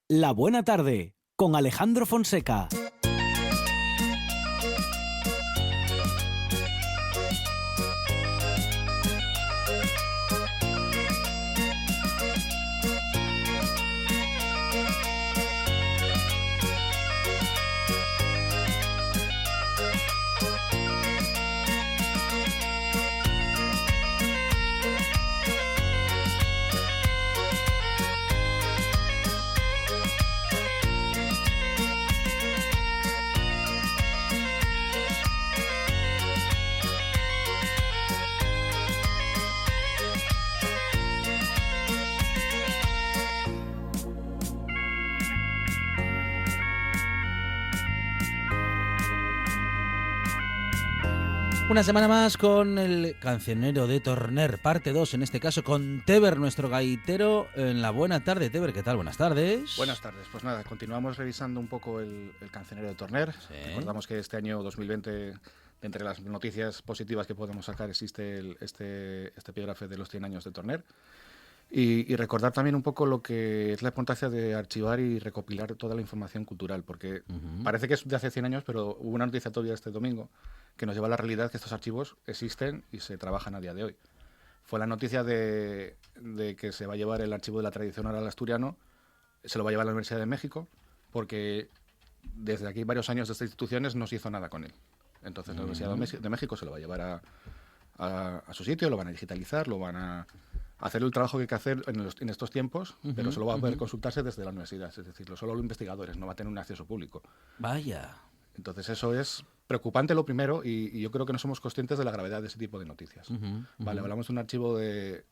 La Buena Tarde, con Alejandro Fonseca. Una semana más con el cancionero de Torner, parte 2, en este caso con Teber, nuestro gaitero, en La Buena Tarde. Teber, ¿qué tal? Buenas tardes. Buenas tardes. Pues nada, continuamos revisando un poco el cancionero de Torner. Sí. Recordamos que este año 2020, entre las noticias positivas que podemos sacar, existe este epígrafe de los 100 años de Torner. Y recordar también un poco lo que es la importancia de archivar y recopilar toda la información cultural, porque parece que es de hace 100 años, pero hubo una noticia todavía este domingo que nos lleva a la realidad que estos archivos existen y se trabajan a día de hoy. Fue la noticia de que se va a llevar el archivo de la tradición oral asturiano, se lo va a llevar a la Universidad de México, porque desde aquí varios años de estas instituciones no se hizo nada con él. Entonces la Universidad de México se lo va a llevar a su sitio, lo van a digitalizar, lo van a hacer el trabajo que hay que hacer en estos tiempos, pero solo va a poder consultarse desde la universidad, es decir, solo los investigadores, no va a tener un acceso público. Vaya. Entonces eso es preocupante lo primero, y yo creo que no somos conscientes de la gravedad de ese tipo de noticias. Vale, hablamos de un archivo de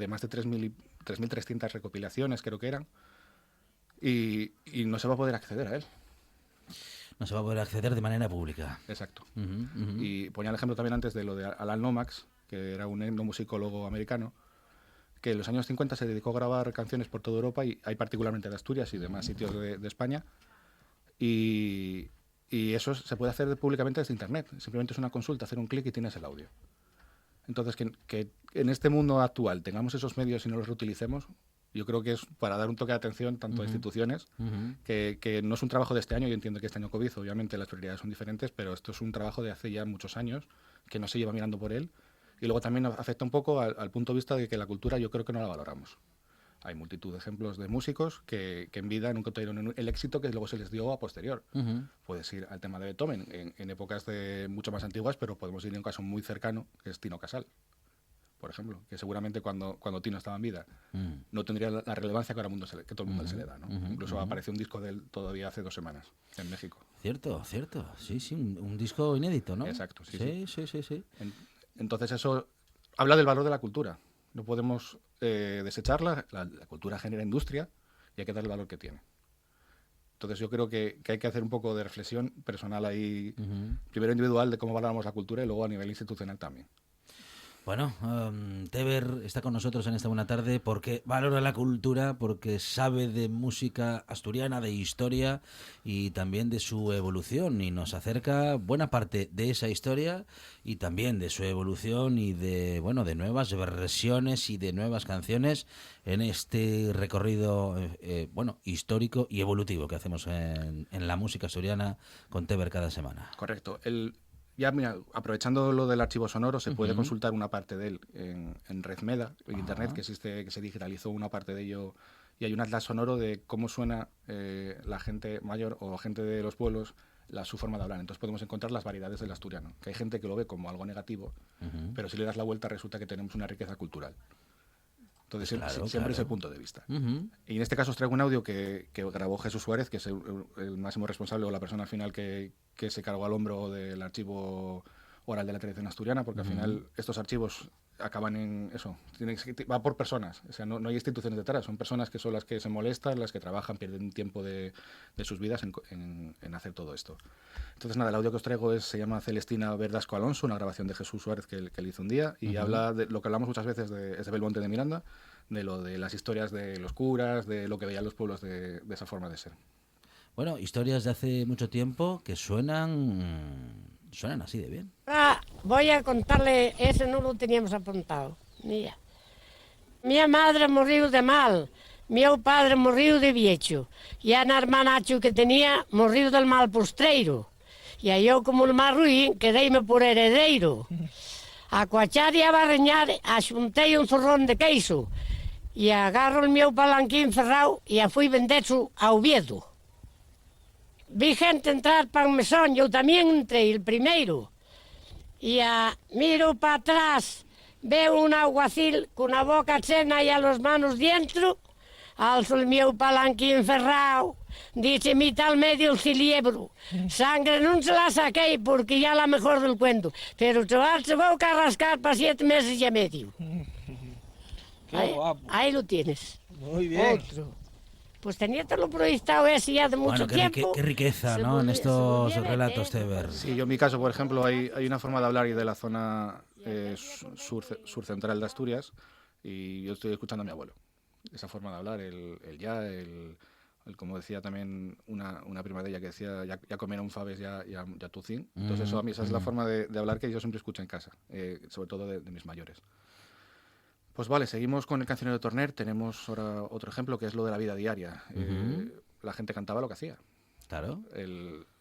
más de 3.300 recopilaciones, creo que eran, y no se va a poder acceder a él. No se va a poder acceder de manera pública. Exacto. Y ponía el ejemplo también antes de lo de Alan Lomax, que era un etnomusicólogo americano, que en los años 50 se dedicó a grabar canciones por toda Europa, y hay particularmente de Asturias y demás sitios de España, y eso se puede hacer públicamente desde Internet. Simplemente es una consulta, hacer un clic y tienes el audio. Entonces, que en este mundo actual tengamos esos medios y no los reutilicemos, yo creo que es para dar un toque de atención tanto a instituciones, que no es un trabajo de este año. Yo entiendo que este año COVID, obviamente las prioridades son diferentes, pero esto es un trabajo de hace ya muchos años, que no se lleva mirando por él. Y luego también afecta un poco al punto de vista de que la cultura yo creo que no la valoramos. Hay multitud de ejemplos de músicos que en vida nunca tuvieron el éxito que luego se les dio a posterior. Puedes ir al tema de Beethoven en épocas mucho más antiguas, pero podemos ir a un caso muy cercano, que es Tino Casal, por ejemplo, que seguramente cuando Tino estaba en vida no tendría la relevancia que, que todo el mundo se le da, ¿no? Incluso apareció un disco de él todavía hace 2 semanas en México. Cierto. Sí, un disco inédito, ¿no? Exacto, sí. Entonces eso habla del valor de la cultura. No podemos desecharla. La cultura genera industria y hay que darle el valor que tiene. Entonces yo creo que hay que hacer un poco de reflexión personal ahí, primero individual de cómo valoramos la cultura y luego a nivel institucional también. Bueno, Teber está con nosotros en esta buena tarde porque valora la cultura, porque sabe de música asturiana, de historia y también de su evolución, y nos acerca buena parte de esa historia y también de su evolución y de nuevas versiones y de nuevas canciones en este recorrido histórico y evolutivo que hacemos en la música asturiana con Teber cada semana. Correcto. Ya, mira, aprovechando lo del archivo sonoro, se puede consultar una parte de él en RedMeda, en Internet, que existe, que se digitalizó una parte de ello, y hay un atlas sonoro de cómo suena la gente mayor o gente de los pueblos, su forma de hablar. Entonces podemos encontrar las variedades del asturiano, que hay gente que lo ve como algo negativo, pero si le das la vuelta resulta que tenemos una riqueza cultural. Entonces siempre es el punto de vista. Y en este caso os traigo un audio que grabó Jesús Suárez, que es el máximo responsable o la persona al final que se cargó al hombro del archivo oral de la tradición asturiana, porque al final estos archivos acaban en eso, va por personas, o sea, no hay instituciones detrás, son personas que son las que se molestan, las que trabajan, pierden tiempo de sus vidas en hacer todo esto. Entonces nada, el audio que os traigo se llama Celestina Verdasco Alonso, una grabación de Jesús Suárez que le hizo un día, y habla de lo que hablamos muchas veces de Belmonte de Miranda, de lo de las historias de los curas, de lo que veían los pueblos de esa forma de ser. Bueno, historias de hace mucho tiempo que suenan así de bien. Voy a contarle, ese no lo teníamos apuntado. Mira. Mi madre murió de mal. meu padre morriu de viecho, e a hermanacho que tenía morriu del mal postreiro, e aí eu, como el máis ruín, quedeime por heredeiro. A coachar e a barreñar, axuntei un zorrón de queixo, e agarro o meu palanquín ferrao e a fui vendezo a Oviedo. Vi gente entrar para un mesón, eu tamén entrei, el primeiro. E miro para atrás, veo un alguacil con a boca chena e a los manos dentro, alzo el meu palanquín ferrao, dice mi tal medio el ciliebro. Sangre non se la saquei porque ya la mejor del cuento, pero chaval se va a carrascar para 7 meses y medio. Qué guapo. Ahí lo tienes. Muy bien. Otro. Pues teníatelo proyectado ese ya de mucho tiempo. Qué riqueza, Se ¿no? En volvía- estos se volvía relatos, veterano. Teber. Sí, yo en mi caso, por ejemplo, hay una forma de hablar y de la zona sur-central de Asturias, y yo estoy escuchando a mi abuelo. Esa forma de hablar, el como decía también una prima de ella que decía, ya comieron faves, ya tucín. Entonces eso a mí, esa es la forma de hablar que yo siempre escucho en casa, sobre todo de mis mayores. Pues vale, seguimos con el cancionero de Torner. Tenemos ahora otro ejemplo que es lo de la vida diaria. La gente cantaba lo que hacía. Claro.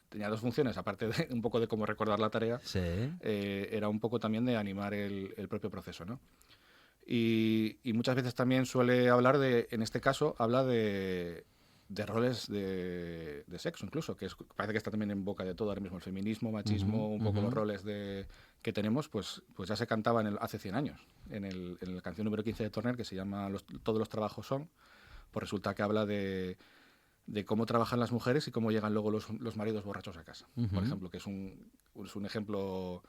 Tenía dos funciones, aparte de un poco de cómo recordar la tarea, Sí. era un poco también de animar el propio proceso, ¿no? Y muchas veces también suele hablar en este caso, habla de roles de sexo incluso, parece que está también en boca de todo ahora mismo, el feminismo, machismo, un poco los roles que tenemos, pues ya se cantaban hace 100 años, en la canción número 15 de Torner, que se llama Todos los trabajos son, pues resulta que habla de cómo trabajan las mujeres y cómo llegan luego los maridos borrachos a casa, por ejemplo, que es un ejemplo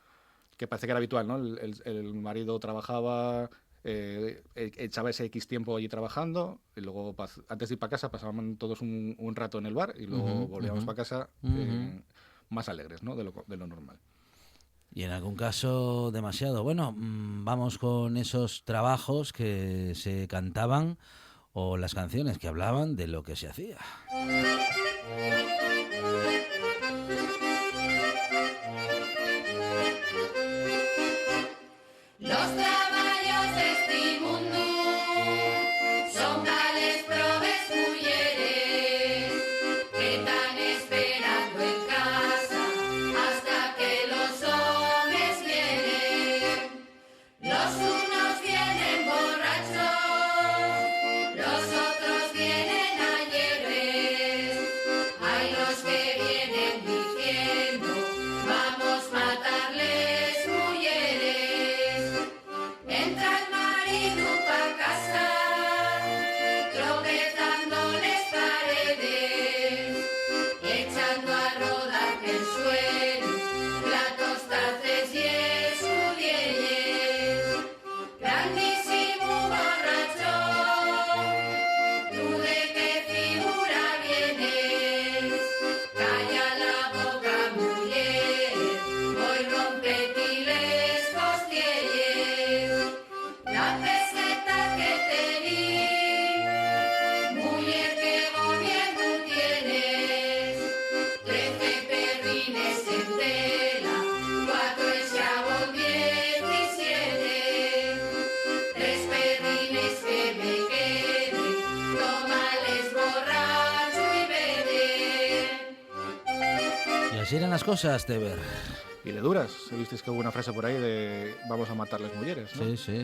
que parece que era habitual, ¿no? El marido trabajaba, echaba ese X tiempo allí trabajando, y luego antes de ir para casa pasaban todos un rato en el bar y luego volvíamos para casa más alegres, ¿no? de lo normal. Y en algún caso demasiado. Bueno, vamos con esos trabajos que se cantaban o las canciones que hablaban de lo que se hacía. Los traballos d'esti mundu son tales probes mulleres que están esperando en casa hasta que los hombres vienen. Los unos vienen borrachos, los otros vienen alegres. Hay los que vienen diciendo vamos a matarles mulleres. Entra el marido pa' casa, tropezando las paredes, echando a rodar el suelo, platos, tazas y escudelles. Grandísimo borracho, ¿tú de qué figura vienes? Calla la boca, mujer, voy rompetiles costelles. La peseta que te di, mujer, que gobierno tienes. 13 perrines en tela, 4 esclavos 17. 3 perrines que me queden, tómales borracho y vete. Y así eran las cosas, Teber. Y de duras, visteis que hubo una frase por ahí de vamos a matar las mujeres, ¿no? Sí.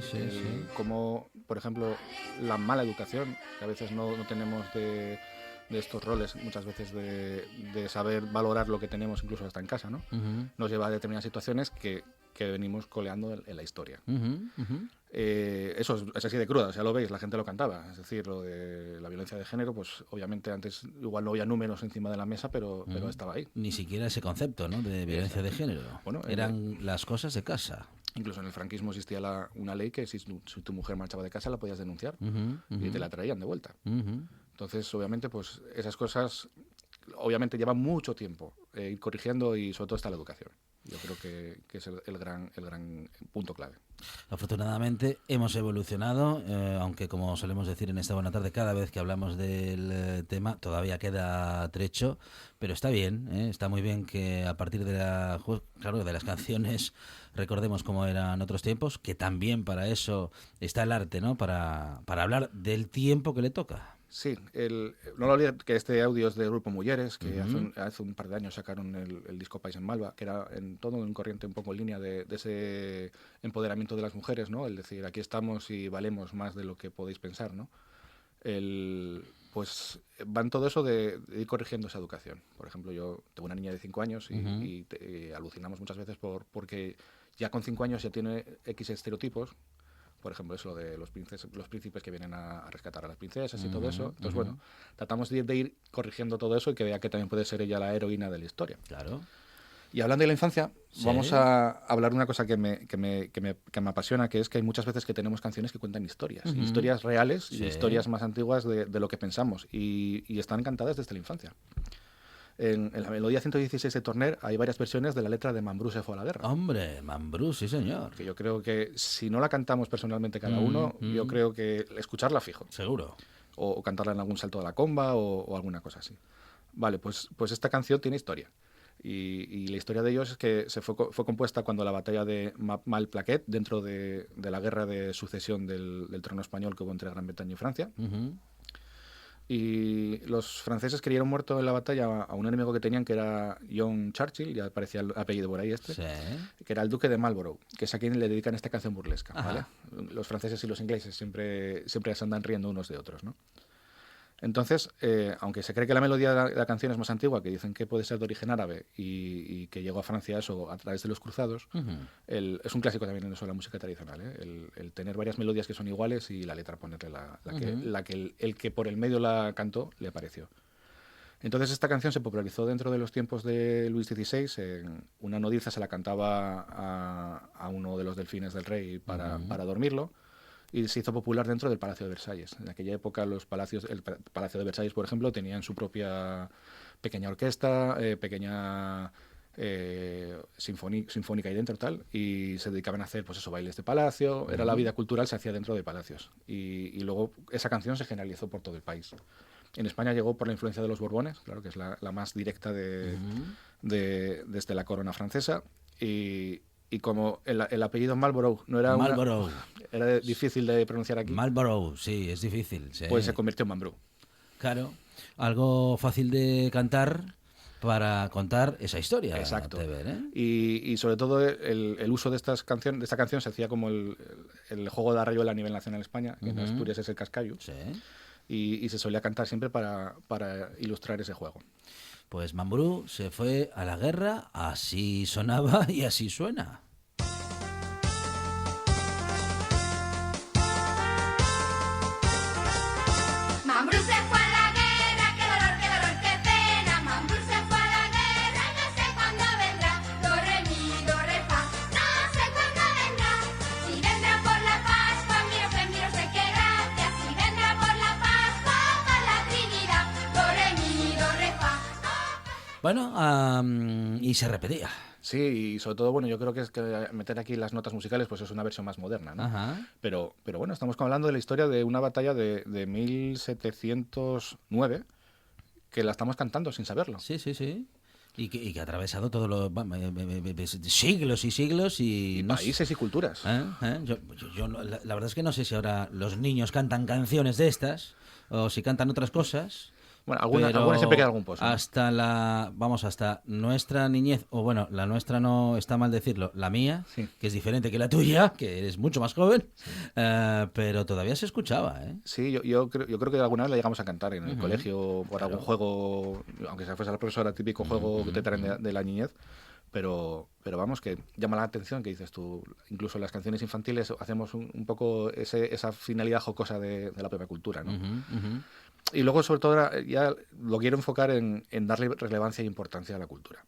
Como, por ejemplo, la mala educación, que a veces no tenemos de estos roles, muchas veces de saber valorar lo que tenemos incluso hasta en casa, ¿no? Nos lleva a determinadas situaciones que venimos coleando en la historia. Eso es así de cruda, o sea, lo veis, la gente lo cantaba. Es decir, lo de la violencia de género, pues obviamente antes igual no había números encima de la mesa, pero estaba ahí. Ni siquiera ese concepto, ¿no? De violencia de género. Bueno, eran las cosas de casa. Incluso en el franquismo existía una ley que si tu mujer marchaba de casa la podías denunciar y te la traían de vuelta. Entonces, obviamente, pues esas cosas obviamente llevan mucho tiempo ir corrigiendo, y sobre todo está la educación. Yo creo que es el gran punto clave. Afortunadamente hemos evolucionado, aunque como solemos decir en esta buena tarde, cada vez que hablamos del tema todavía queda trecho, pero está bien, está muy bien que a partir de las canciones recordemos cómo eran otros tiempos, que también para eso está el arte, ¿no? Para hablar del tiempo que le toca. Sí, no lo olvides que este audio es del grupo Mujeres, que hace un par de años sacaron el disco País en Malva, que era en todo un corriente un poco en línea de ese empoderamiento de las mujeres, ¿no? El decir, aquí estamos y valemos más de lo que podéis pensar, ¿no? Pues va en todo eso de ir corrigiendo esa educación. Por ejemplo, yo tengo una niña de 5 años y alucinamos muchas veces porque ya con 5 años ya tiene X estereotipos. Por ejemplo, eso de los príncipes que vienen a rescatar a las princesas y todo eso. Entonces, bueno, tratamos de ir corrigiendo todo eso y que vea que también puede ser ella la heroína de la historia. Claro. Y hablando de la infancia, Sí. vamos a hablar de una cosa que me apasiona, que es que hay muchas veces que tenemos canciones que cuentan historias. Historias reales Sí. y historias más antiguas de lo que pensamos. Y están cantadas desde la infancia. En la melodía 116 de Torner hay varias versiones de la letra de Mambrú se fue a la guerra. Hombre, Mambrú, sí señor. Que yo creo que si no la cantamos personalmente cada uno, yo creo que escucharla fijo. Seguro. O cantarla en algún salto de la comba o alguna cosa así. Vale, pues esta canción tiene historia. Y la historia de ellos es que fue compuesta cuando la batalla de Malplaquet, dentro de la guerra de sucesión del trono español que hubo entre Gran Bretaña y Francia. Y los franceses creyeron muerto en la batalla a un enemigo que tenían, que era John Churchill, ya aparecía el apellido por ahí Sí. que era el duque de Marlborough, que es a quien le dedican esta canción burlesca. Ajá. ¿Vale? Los franceses y los ingleses siempre se andan riendo unos de otros, ¿no? Entonces, aunque se cree que la melodía de la canción es más antigua, que dicen que puede ser de origen árabe y que llegó a Francia eso a través de los cruzados, es un clásico también en eso de la música tradicional, ¿eh? El tener varias melodías que son iguales y la letra ponerle la que el que por el medio la cantó le pareció. Entonces esta canción se popularizó dentro de los tiempos de Luis XVI. Una nodriza se la cantaba a uno de los delfines del rey para dormirlo. Y se hizo popular dentro del Palacio de Versalles. En aquella época el Palacio de Versalles, por ejemplo, tenían su propia pequeña orquesta, pequeña sinfónica ahí dentro tal, y se dedicaban a hacer pues eso, bailes de palacio. Era la vida cultural, se hacía dentro de palacios. Y luego esa canción se generalizó por todo el país. En España llegó por la influencia de los Borbones, claro que es la más directa desde la corona francesa. Y como el apellido Marlborough no era Marlborough. era difícil de pronunciar aquí, Marlborough, sí, es difícil. Sí. pues se convirtió en Mambrú. Claro, algo fácil de cantar para contar esa historia. Exacto. De ver, ¿eh? Y sobre todo el uso de esta canción se hacía como el juego de arrayuela a nivel nacional en España, que en Asturias es el cascayu, Sí. y se solía cantar siempre para ilustrar ese juego. Pues Mambrú se fue a la guerra, así sonaba y así suena. Mambrú se fue a la guerra, qué dolor, qué pena. Mambrú se fue a la guerra y no sé cuándo vendrá. Do, re, mi, do, re, fa, no sé cuándo vendrá. Si vendrá por la Pascua, miro sé qué gracia. Si vendrá por la Pascua, por la Trinidad. Do, re, mi, do, re, fa. Bueno, y se repetía. Sí, y sobre todo, bueno, yo creo que es que meter aquí las notas musicales pues es una versión más moderna, ¿no? Ajá. Pero bueno, estamos hablando de la historia de una batalla de 1709 que la estamos cantando sin saberlo. Sí, sí, sí. Y que ha atravesado todos los siglos y siglos y no sé- Países y culturas. Yo la verdad es que no sé si ahora los niños cantan canciones de estas o si cantan otras cosas. Bueno, Pero alguna siempre queda algún pozo, ¿no? hasta nuestra niñez, o bueno, la nuestra no está mal decirlo, la mía, Sí. que es diferente que la tuya, que eres mucho más joven, pero todavía se escuchaba, ¿eh? Sí, yo creo que alguna vez la llegamos a cantar en el colegio por algún juego, aunque sea fuese la profesora, típico juego que te traen de la niñez. Pero vamos, que llama la atención que dices tú, incluso en las canciones infantiles hacemos un poco esa finalidad jocosa de la propia cultura, ¿no? Y luego, sobre todo, ahora ya lo quiero enfocar en darle relevancia e importancia a la cultura.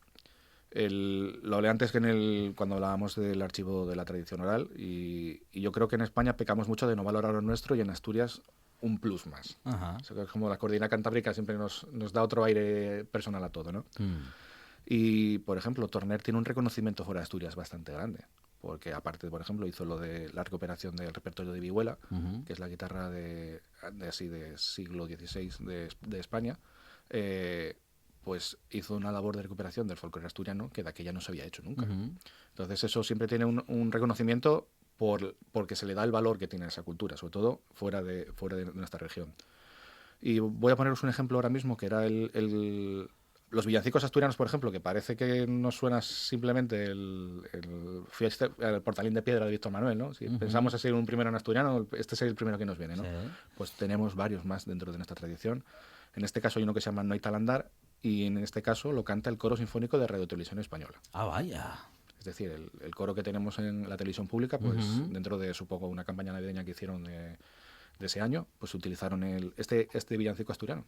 Lo hablé antes que cuando hablábamos del archivo de la tradición oral, y yo creo que en España pecamos mucho de no valorar lo nuestro y en Asturias un plus más. Ajá. O sea, que es como la cordillera cantábrica siempre nos da otro aire personal a todo, ¿no? Y, por ejemplo, Torner tiene un reconocimiento fuera de Asturias bastante grande, porque aparte, por ejemplo, hizo lo de la recuperación del repertorio de vihuela, que es la guitarra de siglo XVI de España, pues hizo una labor de recuperación del folclore asturiano que de aquella no se había hecho nunca. Entonces eso siempre tiene un reconocimiento porque se le da el valor que tiene esa cultura, sobre todo fuera de nuestra región. Y voy a poneros un ejemplo ahora mismo, que era los villancicos asturianos, por ejemplo, que parece que nos suena simplemente el Portalín de Piedra de Víctor Manuel, ¿no? Si pensamos así en un primero en asturiano, este es el primero que nos viene, ¿no? Sí. Pues tenemos varios más dentro de nuestra tradición. En este caso hay uno que se llama No hay tal andar, y en este caso lo canta el Coro Sinfónico de Radio Televisión Española. Ah, vaya. Es decir, el coro que tenemos en la televisión pública, pues dentro de, supongo, una campaña navideña que hicieron de ese año, pues utilizaron este villancico asturiano.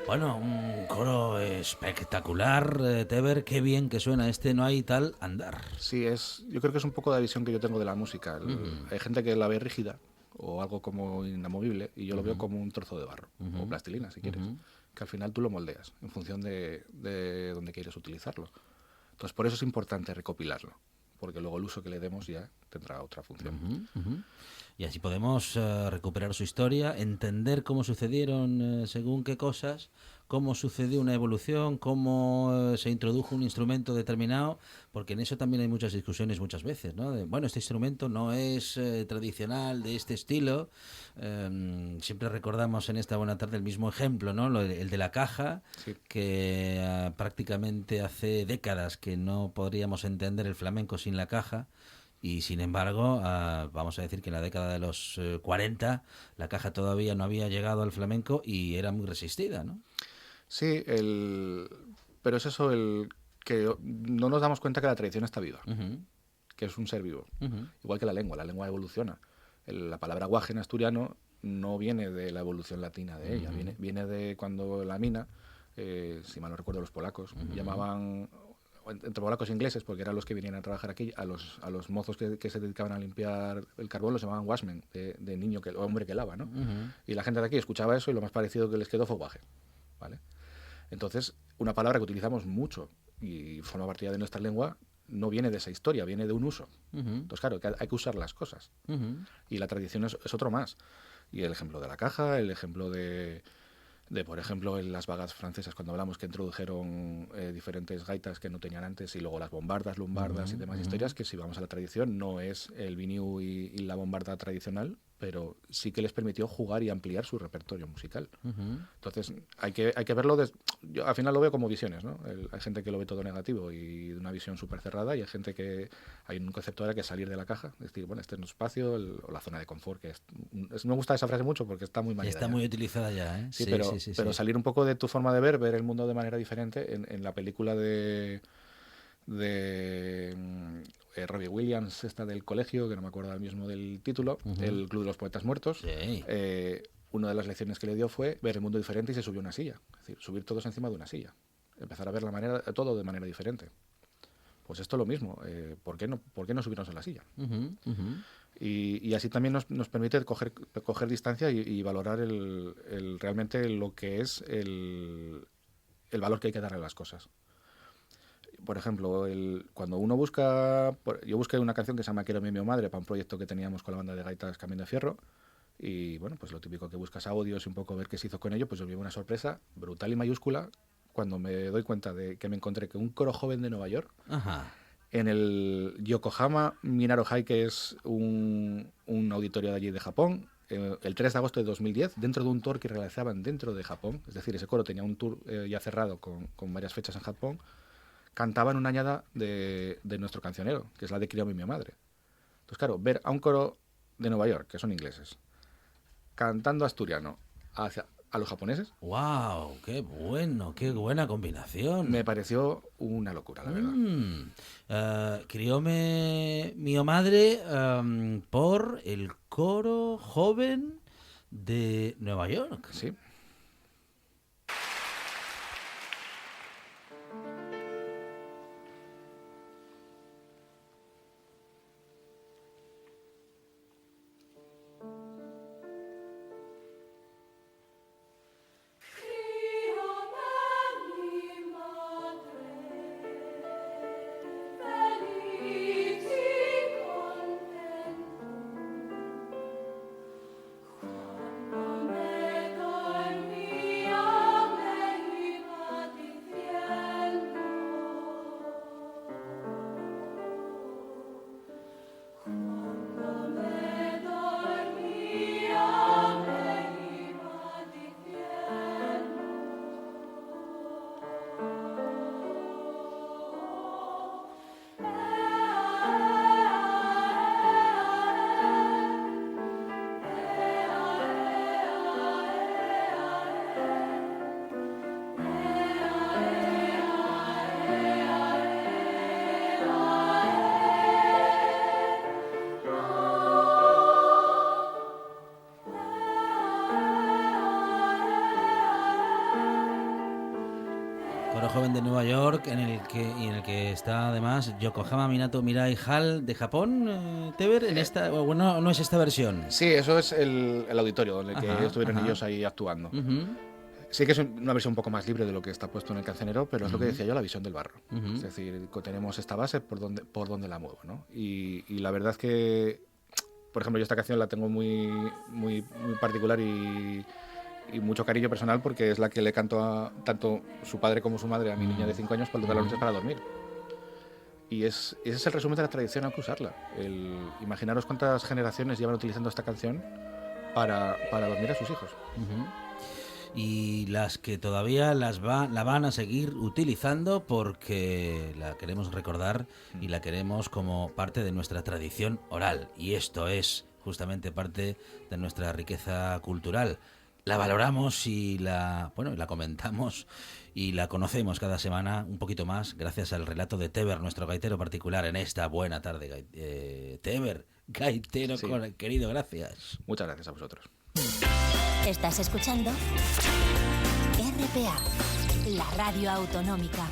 Bueno, un coro espectacular, Teber, qué bien que suena este No hay tal andar. Sí, yo creo que es un poco la visión que yo tengo de la música. Hay gente que la ve rígida o algo como inamovible, y yo lo veo como un trozo de barro o plastilina, si quieres, que al final tú lo moldeas en función de dónde quieres utilizarlo. Entonces, por eso es importante recopilarlo, porque luego el uso que le demos ya tendrá otra función. Y así podemos recuperar su historia, entender cómo sucedieron según qué cosas, cómo sucedió una evolución, cómo se introdujo un instrumento determinado, porque en eso también hay muchas discusiones muchas veces, ¿no? Bueno, este instrumento no es tradicional de este estilo. Siempre recordamos en esta buena tarde el mismo ejemplo, ¿no? El de la caja, Sí. que prácticamente hace décadas que no podríamos entender el flamenco sin la caja. Y sin embargo, vamos a decir que en la década de los 40 la caja todavía no había llegado al flamenco y era muy resistida, ¿no? Sí, pero es eso, que no nos damos cuenta que la tradición está viva, que es un ser vivo. Igual que la lengua evoluciona. La palabra guaje en asturiano no viene de la evolución latina de ella, viene de cuando la mina, si mal no recuerdo, los polacos llamaban, entre polacos e ingleses, porque eran los que venían a trabajar aquí, a los mozos que se dedicaban a limpiar el carbón los llamaban washmen, de niño, hombre que lava, ¿no? Y la gente de aquí escuchaba eso y lo más parecido que les quedó fue guaje, ¿vale? Entonces, una palabra que utilizamos mucho y forma parte de nuestra lengua no viene de esa historia, viene de un uso. Entonces, claro, hay que usar las cosas. Y la tradición es otro más. Y el ejemplo de la caja, el ejemplo de por ejemplo, en las vagas francesas, cuando hablamos que introdujeron diferentes gaitas que no tenían antes, y luego las bombardas, lumbardas y demás historias, que si vamos a la tradición no es el viniu y la bombarda tradicional, pero sí que les permitió jugar y ampliar su repertorio musical. Entonces, hay que verlo, yo al final lo veo como visiones, ¿no? Hay gente que lo ve todo negativo y de una visión súper cerrada, y hay gente que hay un concepto ahora que es salir de la caja, es decir, bueno, este es un espacio, o la zona de confort, que me gusta esa frase mucho porque está muy manida. Está muy utilizada ya, ¿eh? Sí, pero salir un poco de tu forma de ver el mundo de manera diferente. En la película de Robbie Williams, esta del colegio, que no me acuerdo ahora mismo del título, El Club de los Poetas Muertos, una de las lecciones que le dio fue ver el mundo diferente, y se subió a una silla. Es decir, subir todos encima de una silla. Empezar a ver todo de manera diferente. Pues esto es lo mismo. ¿Por qué no subirnos a la silla? Y así también nos permite coger distancia y valorar realmente lo que es el valor que hay que darle a las cosas. Por ejemplo, cuando uno busca... Yo busqué una canción que se llama Quiero mi madre para un proyecto que teníamos con la banda de gaitas Camino de Fierro. Y bueno, pues lo típico que buscas audios y un poco ver qué se hizo con ello, pues yo me dio una sorpresa brutal y mayúscula cuando me doy cuenta de que me encontré que un coro joven de Nueva York, Ajá. en el Yokohama Minaro High, que es un auditorio de allí de Japón, el 3 de agosto de 2010, dentro de un tour que realizaban dentro de Japón, es decir, ese coro tenía un tour ya cerrado con varias fechas en Japón, cantaban una añada de nuestro cancionero, que es la de Quiero mi madre. Entonces, claro, ver a un coro de Nueva York, que son ingleses, cantando asturiano a los japoneses, ¡Wow! ¡Qué bueno! ¡Qué buena combinación! me pareció una locura, la verdad. Crióme mi madre por el coro joven de Nueva York. Sí. Coro joven de Nueva York, en el que está además Yokohama Minato Mirai Hall de Japón, Teber, en esta, bueno, no es esta versión. Sí, eso es el auditorio en el que Ajá, estuvieron ajá. ellos ahí actuando. Ujú. Sí que es una versión un poco más libre de lo que está puesto en el cancionero, pero es lo que decía yo, la visión del barro. Ujú. Es decir, tenemos esta base por donde la muevo, ¿no? Y la verdad es que, por ejemplo, yo esta canción la tengo muy, muy, muy particular y mucho cariño personal porque es la que le canto a tanto su padre como su madre a mi niña de 5 años para tocar las noches para dormir. Y ese es el resumen de la tradición, hay que usarla. Imaginaros cuántas generaciones llevan utilizando esta canción para dormir a sus hijos. Ujú. Y las que todavía la van a seguir utilizando porque la queremos recordar y la queremos como parte de nuestra tradición oral. Y esto es justamente parte de nuestra riqueza cultural. La valoramos y la comentamos y la conocemos cada semana un poquito más gracias al relato de Teber, nuestro gaitero particular en esta buena tarde. Teber, gaitero, Sí. querido, gracias. Muchas gracias a vosotros. Estás escuchando RPA, la radio autonómica.